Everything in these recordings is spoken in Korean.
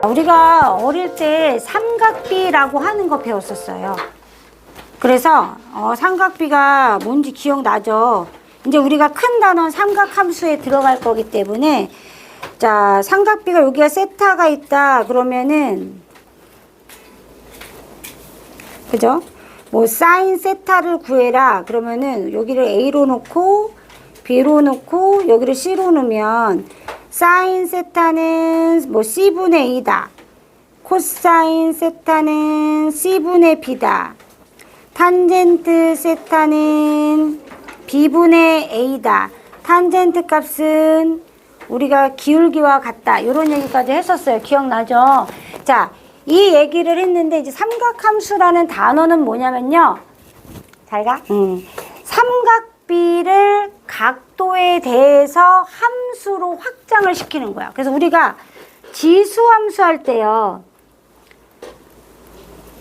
우리가 어릴 때 삼각비라고 하는 거 배웠었어요. 그래서 삼각비가 뭔지 기억나죠? 이제 우리가 큰 단원 삼각함수에 들어갈 거기 때문에, 자, 삼각비가 여기가 세타가 있다 그러면은, 그죠? 뭐 사인 세타를 구해라 그러면은 여기를 A로 놓고 B로 놓고 여기를 C로 놓으면 사인 세타는 뭐 C분의 A다. 코사인 세타는 C분의 B다. 탄젠트 세타는 B분의 A다. 탄젠트 값은 우리가 기울기와 같다. 이런 얘기까지 했었어요. 기억나죠? 자, 이 얘기를 했는데 이제 삼각함수라는 단어는 뭐냐면요. 잘 가? 삼각비를 각도에 대해서 함수로 확장을 시키는 거야. 그래서 우리가 지수함수 할 때요.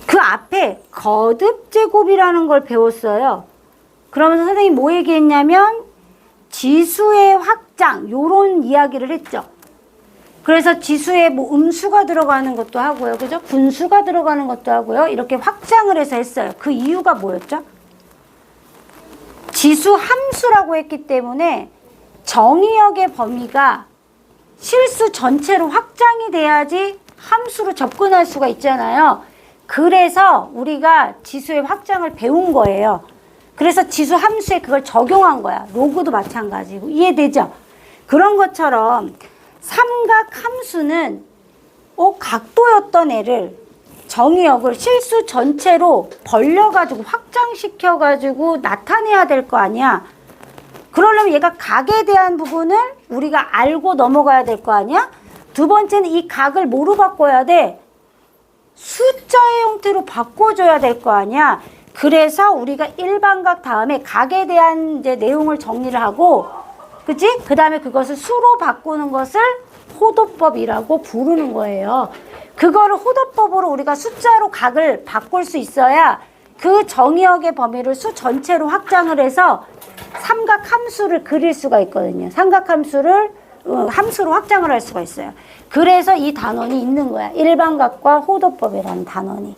그 앞에 거듭제곱이라는 걸 배웠어요. 그러면서 선생님이 뭐 얘기했냐면 지수의 확장 요런 이야기를 했죠. 그래서 지수에 뭐 음수가 들어가는 것도 하고요. 그죠? 분수가 들어가는 것도 하고요. 이렇게 확장을 해서 했어요. 그 이유가 뭐였죠? 지수 함수라고 했기 때문에 정의역의 범위가 실수 전체로 확장이 돼야지 함수로 접근할 수가 있잖아요. 그래서 우리가 지수의 확장을 배운 거예요. 그래서 지수 함수에 그걸 적용한 거야. 로그도 마찬가지고. 이해되죠? 그런 것처럼 삼각함수는 각도였던 애를 정의역을 실수 전체로 벌려가지고 확장시켜가지고 나타내야 될 거 아니야. 그러려면 얘가 각에 대한 부분을 우리가 알고 넘어가야 될 거 아니야. 두 번째는 이 각을 뭐로 바꿔야 돼? 숫자의 형태로 바꿔줘야 될 거 아니야. 그래서 우리가 일반각 다음에 각에 대한 이제 내용을 정리를 하고, 그치? 그 다음에 그것을 수로 바꾸는 것을 호도법이라고 부르는 거예요. 그거를 호도법으로 우리가 숫자로 각을 바꿀 수 있어야 그 정의역의 범위를 수 전체로 확장을 해서 삼각함수를 그릴 수가 있거든요. 삼각함수를 함수로 확장을 할 수가 있어요. 그래서 이 단원이 있는 거야. 일반각과 호도법이라는 단원이.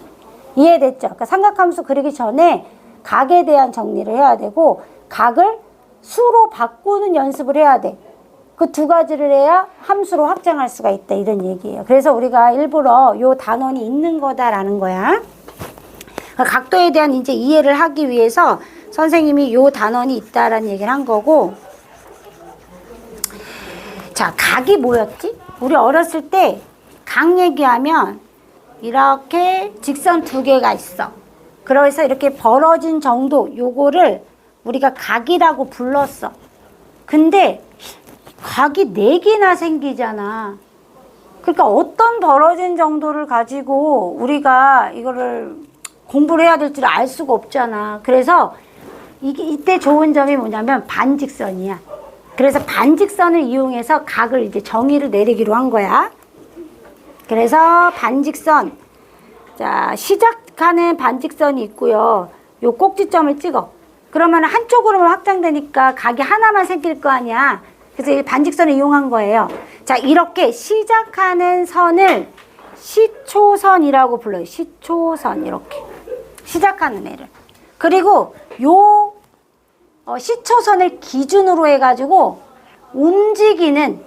이해됐죠? 그러니까 삼각함수 그리기 전에 각에 대한 정리를 해야 되고 각을 수로 바꾸는 연습을 해야 돼. 그 두 가지를 해야 함수로 확장할 수가 있다. 이런 얘기예요. 그래서 우리가 일부러 요 단원이 있는 거다라는 거야. 그러니까 각도에 대한 이제 이해를 하기 위해서 선생님이 요 단원이 있다라는 얘기를 한 거고. 자, 각이 뭐였지? 우리 어렸을 때 각 얘기하면 이렇게 직선 두 개가 있어. 그래서 이렇게 벌어진 정도 요거를 우리가 각이라고 불렀어. 근데 각이 4개나 생기잖아. 그러니까 어떤 벌어진 정도를 가지고 우리가 이거를 공부를 해야 될지를 알 수가 없잖아. 그래서 이때 좋은 점이 뭐냐면 반직선이야. 그래서 반직선을 이용해서 각을 이제 정의를 내리기로 한 거야. 그래서 반직선, 자, 시작하는 반직선이 있고요. 요 꼭지점을 찍어. 그러면 한쪽으로만 확장되니까 각이 하나만 생길 거 아니야. 그래서 이 반직선을 이용한 거예요. 자, 이렇게 시작하는 선을 시초선이라고 불러요. 시초선, 이렇게. 시작하는 애를. 그리고 요 시초선을 기준으로 해가지고 움직이는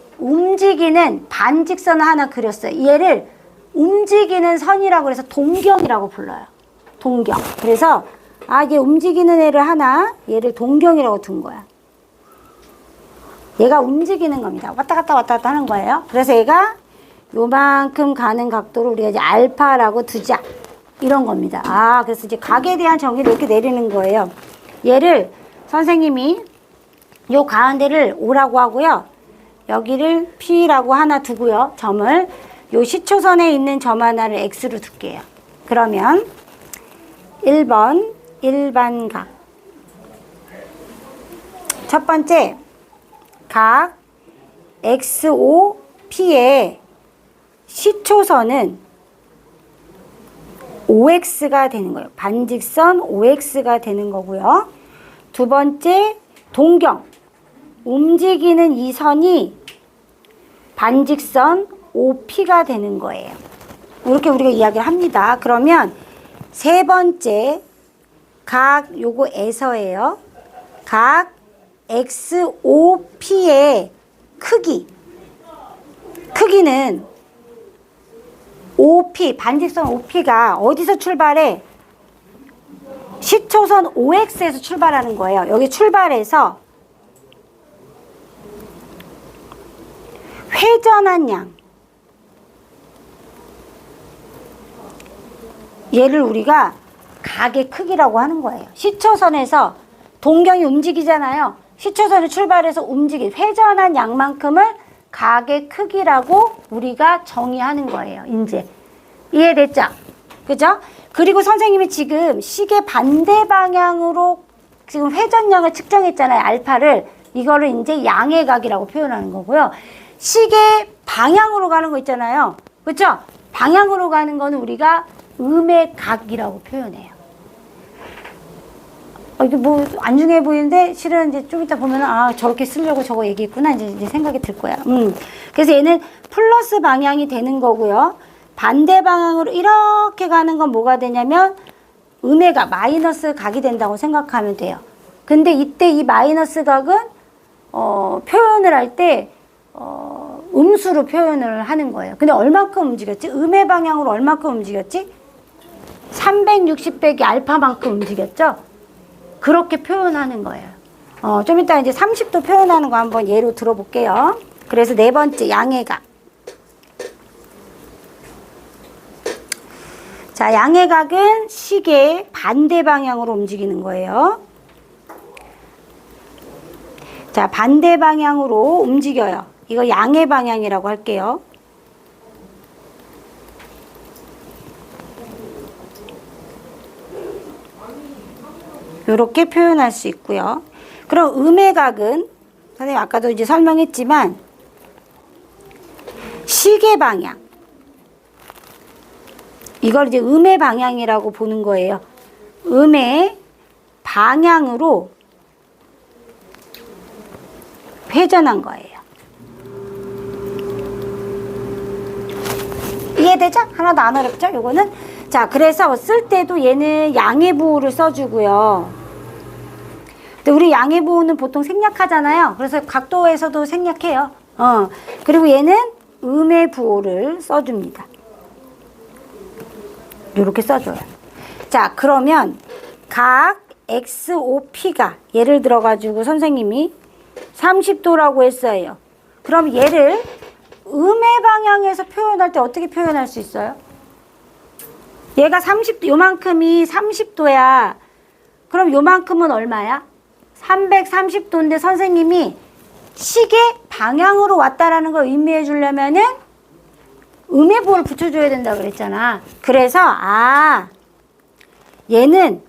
반직선을 하나 그렸어요. 얘를 움직이는 선이라고 해서 동경이라고 불러요. 동경. 그래서 얘 움직이는 애를 하나, 얘를 동경이라고 둔 거야. 얘가 움직이는 겁니다. 왔다 갔다 하는 거예요. 그래서 얘가 요만큼 가는 각도를 우리가 이제 알파라고 두자. 이런 겁니다. 그래서 이제 각에 대한 정의를 이렇게 내리는 거예요. 얘를 선생님이 요 가운데를 O라고 하고요. 여기를 P라고 하나 두고요. 점을 요 시초선에 있는 점 하나를 X로 둘게요. 그러면 1번 일반각. 첫 번째 각 XOP의 시초선은 OX가 되는 거예요. 반직선 OX가 되는 거고요. 두 번째 동경. 움직이는 이 선이 반직선 OP가 되는 거예요. 이렇게 우리가 이야기를 합니다. 그러면 세 번째 각 요거에서예요. 각 XOP의 크기는 OP, 반직선 OP가 어디서 출발해? 시초선 OX에서 출발하는 거예요. 여기 출발해서 회전한 양, 얘를 우리가 각의 크기라고 하는 거예요. 시초선에서 동경이 움직이잖아요. 시초선을 출발해서 회전한 양만큼을 각의 크기라고 우리가 정의하는 거예요. 이제 이해됐죠? 그죠? 그리고 선생님이 지금 시계 반대 방향으로 지금 회전량을 측정했잖아요. 알파를. 이거를 이제 양의 각이라고 표현하는 거고요. 시계 방향으로 가는 거 있잖아요. 그렇죠? 방향으로 가는 거는 우리가 음의 각이라고 표현해요. 이게 뭐 안중해 보이는데 실은 이제 좀 이따 보면 아 저렇게 쓰려고 저거 얘기했구나 이제 생각이 들 거야. 그래서 얘는 플러스 방향이 되는 거고요. 반대 방향으로 이렇게 가는 건 뭐가 되냐면 음의 각, 마이너스 각이 된다고 생각하면 돼요. 근데 이때 이 마이너스 각은 표현을 할 때 음수로 표현을 하는 거예요. 근데 얼마큼 움직였지? 음의 방향으로 얼마큼 움직였지? 360 빼기 알파만큼 움직였죠? 그렇게 표현하는 거예요. 좀 이따 이제 30도 표현하는 거 한번 예로 들어볼게요. 그래서 네 번째, 양의 각. 자, 양의 각은 시계 반대 방향으로 움직이는 거예요. 자, 반대 방향으로 움직여요. 이거 양의 방향이라고 할게요. 이렇게 표현할 수 있고요. 그럼 음의 각은 선생님 아까도 이제 설명했지만 시계 방향 이걸 이제 음의 방향이라고 보는 거예요. 음의 방향으로 회전한 거예요. 이해되죠? 하나도 안 어렵죠? 요거는 자, 그래서 쓸 때도 얘는 양의 부호를 써주고요. 근데 우리 양의 부호는 보통 생략하잖아요. 그래서 각도에서도 생략해요. 그리고 얘는 음의 부호를 써줍니다. 이렇게 써줘요. 자, 그러면 각 XOP가 예를 들어가지고 선생님이 30도라고 했어요. 그럼 얘를 음의 방향에서 표현할 때 어떻게 표현할 수 있어요? 얘가 30도, 요만큼이 30도야. 그럼 요만큼은 얼마야? 330도인데 선생님이 시계 방향으로 왔다라는 걸 의미해 주려면은 음의 부호를 붙여줘야 된다고 그랬잖아. 그래서 얘는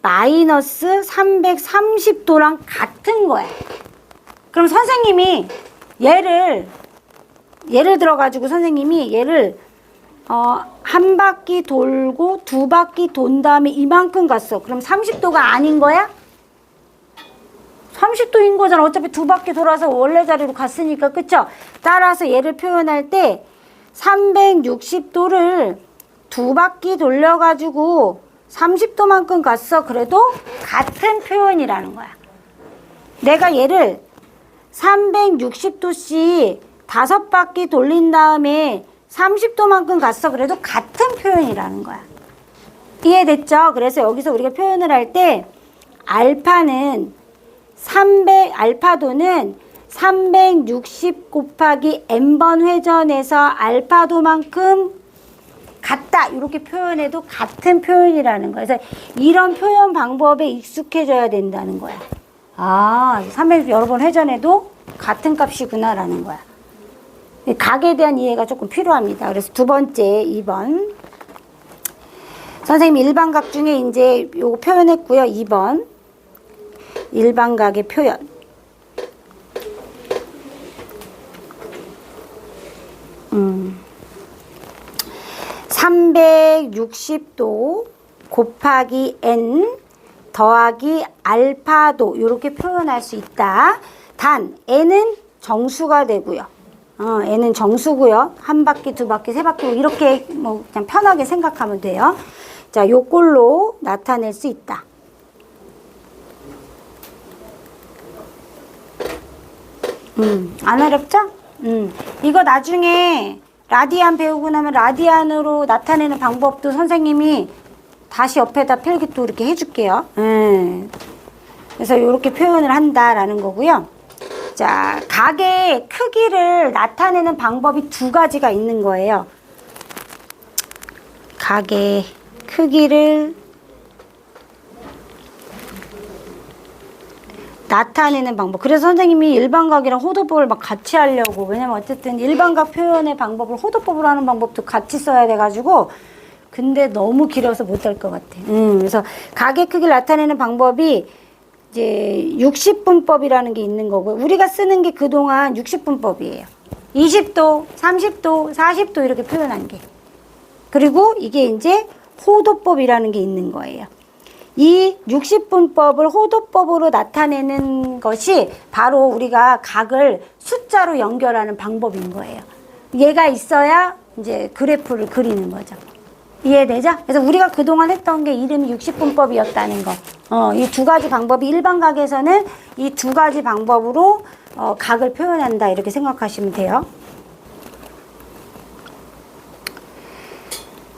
마이너스 330도랑 같은 거야. 그럼 선생님이 예를 들어가지고 선생님이 얘를 한 바퀴 돌고 두 바퀴 돈 다음에 이만큼 갔어. 그럼 30도가 아닌 거야? 30도인 거잖아. 어차피 두 바퀴 돌아서 원래 자리로 갔으니까. 그쵸? 따라서 얘를 표현할 때 360도를 두 바퀴 돌려가지고 30도만큼 갔어. 그래도 같은 표현이라는 거야. 내가 얘를 360도씩 다섯 바퀴 돌린 다음에 30도만큼 갔어. 그래도 같은 표현이라는 거야. 이해됐죠? 그래서 여기서 우리가 표현을 할 때 알파도는 360 곱하기 n번 회전해서 알파도만큼 같다. 이렇게 표현해도 같은 표현이라는 거야. 그래서 이런 표현 방법에 익숙해져야 된다는 거야. 360 여러 번 회전해도 같은 값이구나라는 거야. 각에 대한 이해가 조금 필요합니다. 그래서 두 번째, 2번. 선생님 일반각 중에 이제 요거 표현했고요. 2번. 일반각의 표현. 360도 곱하기 n 더하기 알파도 이렇게 표현할 수 있다. 단 n은 정수가 되고요. 얘는 정수고요. 한 바퀴, 두 바퀴, 세 바퀴 이렇게 뭐 그냥 편하게 생각하면 돼요. 자, 요꼴로 나타낼 수 있다. 안 어렵죠? 이거 나중에 라디안 배우고 나면 라디안으로 나타내는 방법도 선생님이 다시 옆에다 필기도 이렇게 해줄게요. 그래서 이렇게 표현을 한다라는 거고요. 자, 각의 크기를 나타내는 방법이 두 가지가 있는 거예요. 각의 크기를 나타내는 방법. 그래서 선생님이 일반각이랑 호도법을 막 같이 하려고. 왜냐면 어쨌든 일반각 표현의 방법을 호도법으로 하는 방법도 같이 써야 돼가지고. 근데 너무 길어서 못할 것 같아. 그래서 각의 크기를 나타내는 방법이 이제 60분법이라는 게 있는 거고. 우리가 쓰는 게 그동안 60분법이에요. 20도, 30도, 40도 이렇게 표현한 게. 그리고 이게 이제 호도법이라는 게 있는 거예요. 이 60분법을 호도법으로 나타내는 것이 바로 우리가 각을 숫자로 연결하는 방법인 거예요. 얘가 있어야 이제 그래프를 그리는 거죠. 이해되죠? 그래서 우리가 그동안 했던 게 이름이 60분법이었다는 거. 이 두 가지 방법이 일반각에서는 이 두 가지 방법으로 각을 표현한다 이렇게 생각하시면 돼요.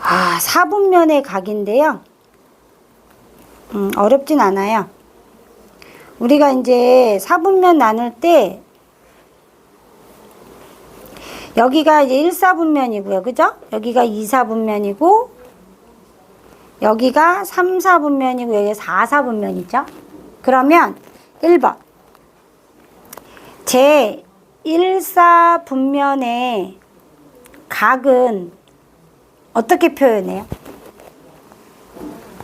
4분면의 각인데요. 어렵진 않아요. 우리가 이제 4분면 나눌 때 여기가 이제 1/4분면이고요. 그죠? 여기가 2/4분면이고 여기가 3/4분면이고 여기가 4/4분면이죠. 그러면 1번 제 1/4분면의 각은 어떻게 표현해요?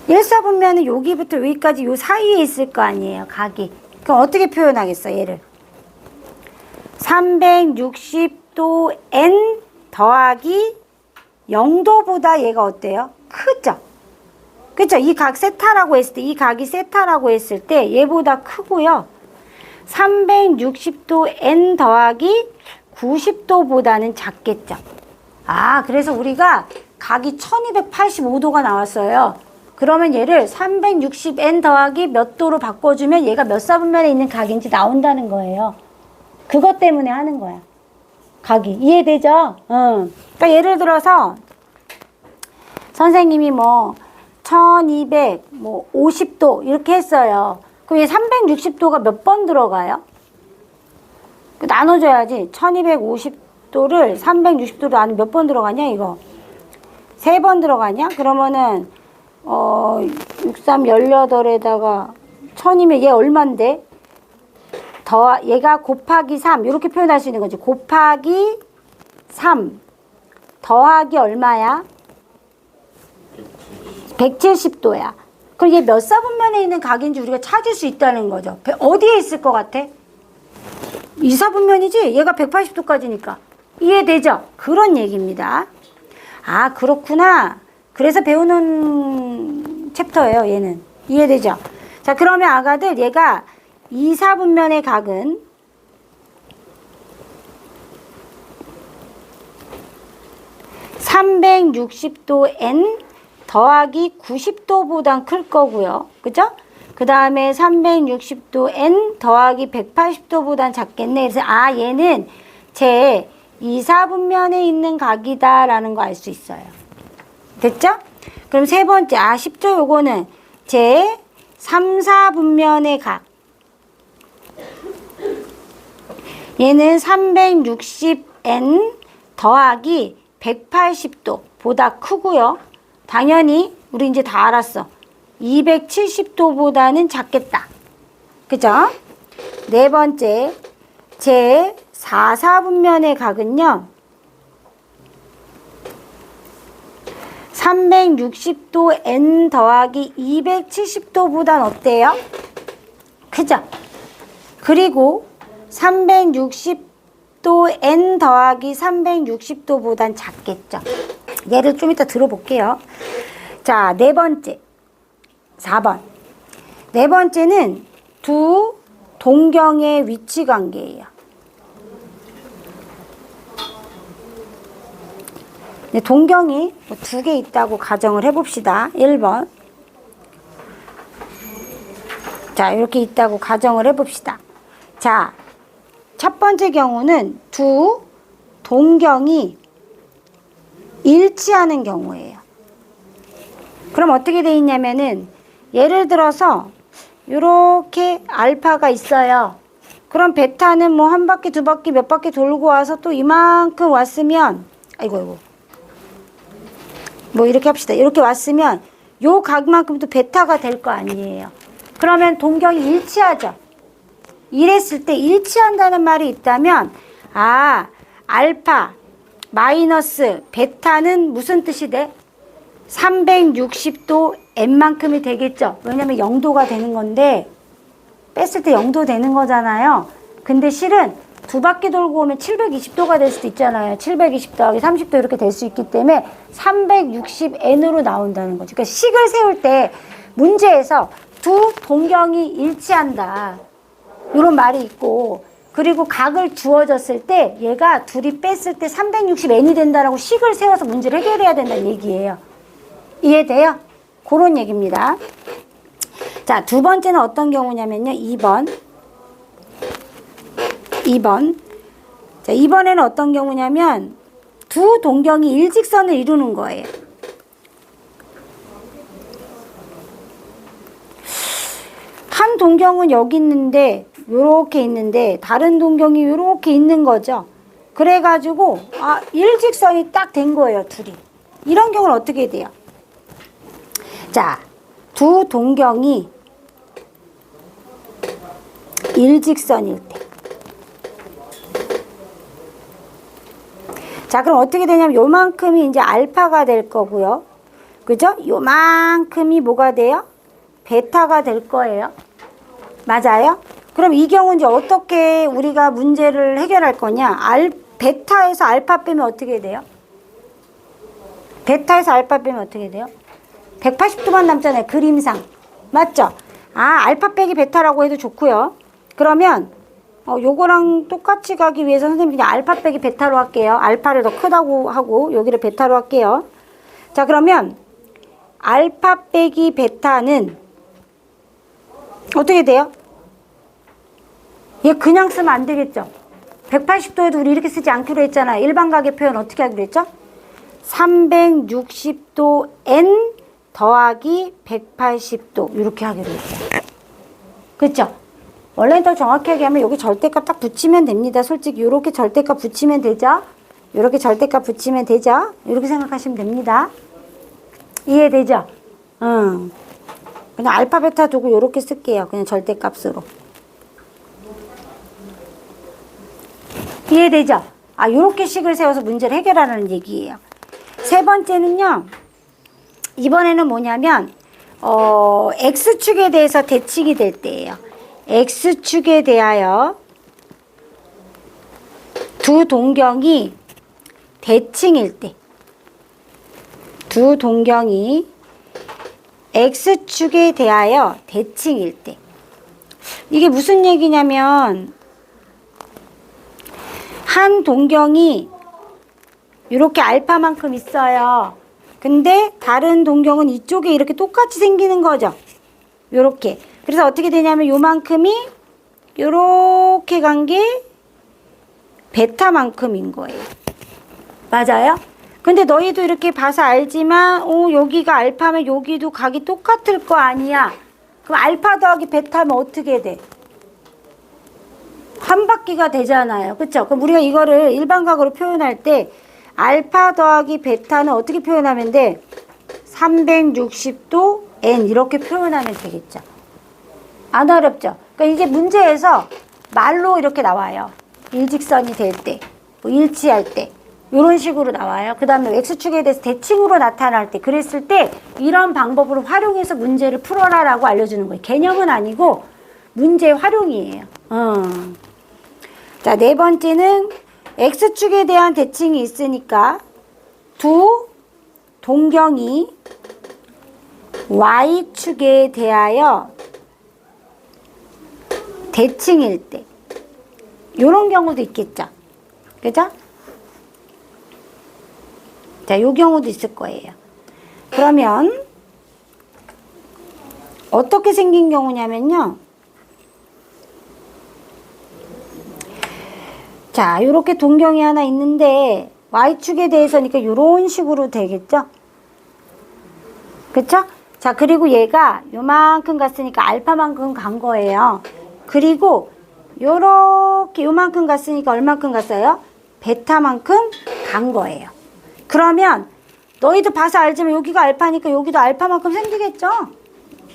1/4분면은 여기부터 여기까지 요 사이에 있을 거 아니에요, 각이. 그럼 어떻게 표현하겠어, 얘를? 360도 n 더하기 0도보다 얘가 어때요? 크죠? 그죠? 이 각 세타라고 했을 때, 이 각이 세타라고 했을 때 얘보다 크고요. 360도 n 더하기 90도보다는 작겠죠? 그래서 우리가 각이 1285도가 나왔어요. 그러면 얘를 360n 더하기 몇 도로 바꿔주면 얘가 몇 사분면에 있는 각인지 나온다는 거예요. 그것 때문에 하는 거야. 각이. 이해되죠? 그러니까 예를 들어서 선생님이 뭐 1250도 이렇게 했어요. 그럼 얘 360도가 몇 번 들어가요? 나눠줘야지. 1250도를 360도로 나누면 몇 번 들어가냐 이거? 3번 들어가냐? 그러면은 63, 18에다가 1000이면 얘 얼만데? 얘가 곱하기 3 이렇게 표현할 수 있는 거지. 곱하기 3 더하기 얼마야? 170도야. 그럼 얘 몇 사분면에 있는 각인지 우리가 찾을 수 있다는 거죠. 어디에 있을 것 같아? 2사분면이지? 얘가 180도까지니까. 이해되죠? 그런 얘기입니다. 그렇구나. 그래서 배우는 챕터예요, 얘는. 이해되죠? 자, 그러면 아가들, 얘가 2사분면의 각은 360도 n 더하기 90도보단 클 거고요. 그죠? 그 다음에 360도 n 더하기 180도보단 작겠네. 그래서 얘는 제 2사분면에 있는 각이다라는 거 알 수 있어요. 됐죠? 그럼 세 번째, 쉽죠? 요거는 제 3/4분면의 각. 얘는 360n 더하기 180도 보다 크고요. 당연히 우리 이제 다 알았어. 270도보다는 작겠다. 그죠? 네 번째, 제 4/4분면의 각은요. 360도 n 더하기 270도보단 어때요? 크죠? 그리고 360도 n 더하기 360도보단 작겠죠? 얘를 좀 이따 들어볼게요. 자, 네 번째. 4번. 네 번째는 두 동경의 위치 관계예요. 동경이 두 개 있다고 가정을 해봅시다. 1번. 자, 이렇게 있다고 가정을 해봅시다. 자, 첫 번째 경우는 두 동경이 일치하는 경우예요. 그럼 어떻게 돼 있냐면은 예를 들어서 이렇게 알파가 있어요. 그럼 베타는 뭐 한 바퀴 두 바퀴 몇 바퀴 돌고 와서 또 이만큼 왔으면 아이고 뭐 이렇게 합시다. 이렇게 왔으면 요 각만큼 또 베타가 될 거 아니에요. 그러면 동경이 일치하죠. 이랬을 때 일치한다는 말이 있다면 아 알파 마이너스 베타는 무슨 뜻이 돼? 360도 n만큼이 되겠죠. 왜냐면 0도가 되는 건데 뺐을 때 0도 되는 거잖아요. 근데 실은 두 바퀴 돌고 오면 720도가 될 수도 있잖아요. 720 더하기 30도 이렇게 될 수 있기 때문에 360n으로 나온다는 거죠. 그러니까 식을 세울 때 문제에서 두 동경이 일치한다. 이런 말이 있고 그리고 각을 주어졌을 때 얘가 둘이 뺐을 때 360n이 된다라고 식을 세워서 문제를 해결해야 된다는 얘기예요. 이해돼요? 그런 얘기입니다. 자, 두 번째는 어떤 경우냐면요. 2번. 자, 2번에는 어떤 경우냐면 두 동경이 일직선을 이루는 거예요. 한 동경은 여기 있는데 요렇게 있는데 다른 동경이 요렇게 있는 거죠. 그래가지고 아 일직선이 딱 된 거예요. 둘이. 이런 경우는 어떻게 돼요? 자, 두 동경이 일직선일 때. 자, 그럼 어떻게 되냐면 요만큼이 이제 알파가 될 거고요. 그죠? 요만큼이 뭐가 돼요? 베타가 될 거예요. 맞아요? 그럼 이 경우는 이제 어떻게 우리가 문제를 해결할 거냐? 베타에서 알파 빼면 어떻게 돼요? 베타에서 알파 빼면 어떻게 돼요? 180도만 남잖아요. 그림상. 맞죠? 아, 알파 빼기 베타라고 해도 좋고요. 그러면 요거랑 똑같이 가기 위해서 선생님이 그냥 알파 빼기 베타로 할게요. 알파를 더 크다고 하고 여기를 베타로 할게요. 자, 그러면 알파 빼기 베타는 어떻게 돼요? 얘 그냥 쓰면 안 되겠죠? 180도에도 우리 이렇게 쓰지 않기로 했잖아요. 일반각의 표현 어떻게 하기로 했죠? 360도 n 더하기 180도 이렇게 하기로 했죠. 그렇죠? 원래는 더 정확히 하면 여기 절대값 딱 붙이면 됩니다. 솔직히 이렇게 절대값 붙이면 되죠? 이렇게 절대값 붙이면 되죠? 이렇게 생각하시면 됩니다. 이해되죠? 그냥 알파 베타 두고 이렇게 쓸게요. 그냥 절대값으로. 이해되죠? 아, 요렇게 식을 세워서 문제를 해결하는 얘기예요. 세 번째는요. 이번에는 뭐냐면 X축에 대해서 대칭이 될 때예요. X축에 대하여 두 동경이 대칭일 때. 두 동경이 X축에 대하여 대칭일 때. 이게 무슨 얘기냐면 한 동경이 이렇게 알파만큼 있어요. 근데 다른 동경은 이쪽에 이렇게 똑같이 생기는 거죠. 요렇게. 그래서 어떻게 되냐면 요만큼이 요렇게 간 게 베타만큼인 거예요. 맞아요? 근데 너희도 이렇게 봐서 알지만 여기가 알파면 여기도 각이 똑같을 거 아니야. 그럼 알파 더하기 베타면 어떻게 돼? 한 바퀴가 되잖아요. 그쵸? 그럼 우리가 이거를 일반각으로 표현할 때 알파 더하기 베타는 어떻게 표현하면 돼? 360도 n 이렇게 표현하면 되겠죠. 안 어렵죠? 그러니까 이게 문제에서 말로 이렇게 나와요. 일직선이 될 때, 뭐 일치할 때 이런 식으로 나와요. 그 다음에 X축에 대해서 대칭으로 나타날 때 그랬을 때 이런 방법으로 활용해서 문제를 풀어라라고 알려주는 거예요. 개념은 아니고 문제의 활용이에요. 자, 네 번째는 X축에 대한 대칭이 있으니까 두 동경이 Y축에 대하여 대칭일 때 이런 경우도 있겠죠. 그죠? 자, 요 경우도 있을 거예요. 그러면 어떻게 생긴 경우냐면요. 자, 요렇게 동경이 하나 있는데 Y축에 대해서니까 요런 식으로 되겠죠? 그쵸? 자, 그리고 얘가 요만큼 갔으니까 알파만큼 간 거예요. 그리고 요렇게 요만큼 갔으니까 얼만큼 갔어요? 베타만큼 간 거예요. 그러면 너희도 봐서 알지만 여기가 알파니까 여기도 알파만큼 생기겠죠?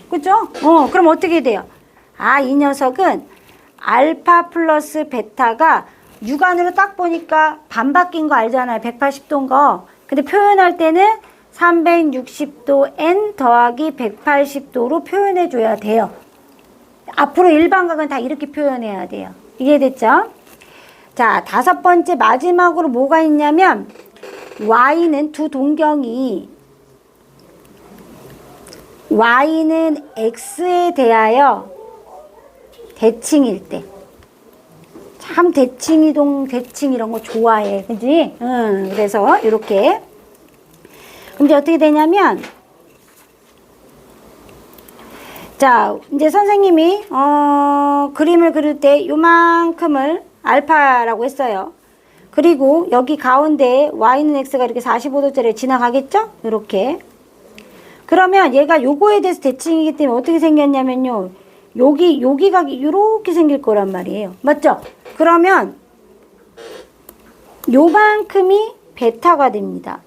그죠? 그럼 어떻게 돼요? 아, 이 녀석은 알파 플러스 베타가 육안으로 딱 보니까 반 바뀐 거 알잖아요. 180도인 거. 근데 표현할 때는 360도 n 더하기 180도로 표현해 줘야 돼요. 앞으로 일반각은 다 이렇게 표현해야 돼요. 이해됐죠? 자, 다섯 번째 마지막으로 뭐가 있냐면 y는 두 동경이 y는 x에 대하여 대칭일 때. 참 대칭, 이동, 대칭 이런 거 좋아해. 그지? 그래서 이렇게. 그럼 이제 어떻게 되냐면 자, 이제 선생님이 그림을 그릴 때 요만큼을 알파라고 했어요. 그리고 여기 가운데 y는 x가 이렇게 45도짜리 지나가겠죠? 이렇게. 그러면 얘가 요거에 대해서 대칭이기 때문에 어떻게 생겼냐면요. 여기가 이렇게 생길 거란 말이에요. 맞죠? 그러면 요만큼이 베타가 됩니다.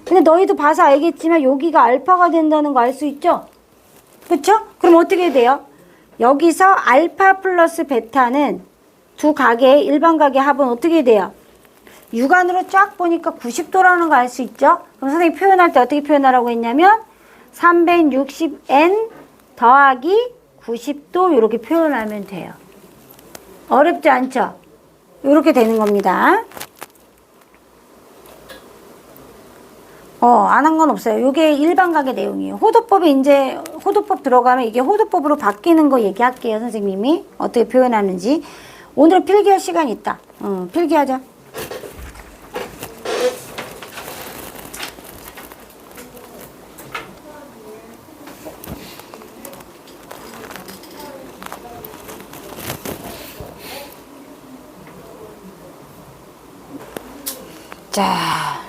근데 너희도 봐서 알겠지만 여기가 알파가 된다는 거 알 수 있죠? 그쵸? 그럼 어떻게 돼요? 여기서 알파 플러스 베타는 두 각의 일반 각의 합은 어떻게 돼요? 육안으로 쫙 보니까 90도라는 거 알 수 있죠? 그럼 선생님이 표현할 때 어떻게 표현하라고 했냐면 360n 더하기 90도 이렇게 표현하면 돼요. 어렵지 않죠? 이렇게 되는 겁니다. 안 한 건 없어요. 이게 일반각의 내용이에요. 호도법에 이제 호도법 들어가면 이게 호도법으로 바뀌는 거 얘기할게요. 선생님이 어떻게 표현하는지. 오늘은 필기할 시간이 있다. 필기하자. 자,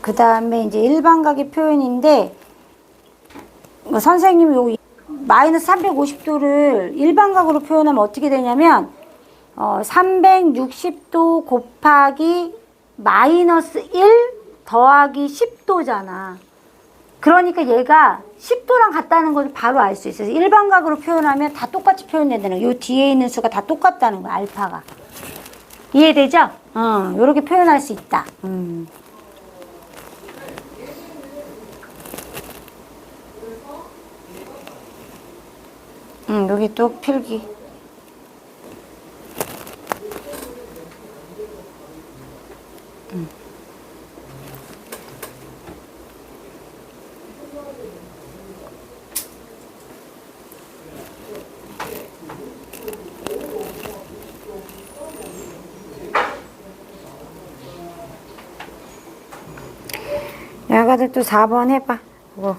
그 다음에 이제 일반각의 표현인데, 선생님이 요 마이너스 350도를 일반각으로 표현하면 어떻게 되냐면, 360도 곱하기 마이너스 1 더하기 10도잖아. 그러니까 얘가 10도랑 같다는 걸 바로 알 수 있어요. 일반각으로 표현하면 다 똑같이 표현된다는 거예요. 요 뒤에 있는 수가 다 똑같다는 거야, 알파가. 이해되죠? 요렇게 표현할 수 있다. 여기 또 필기. 야가들 또 4번 해봐. 뭐.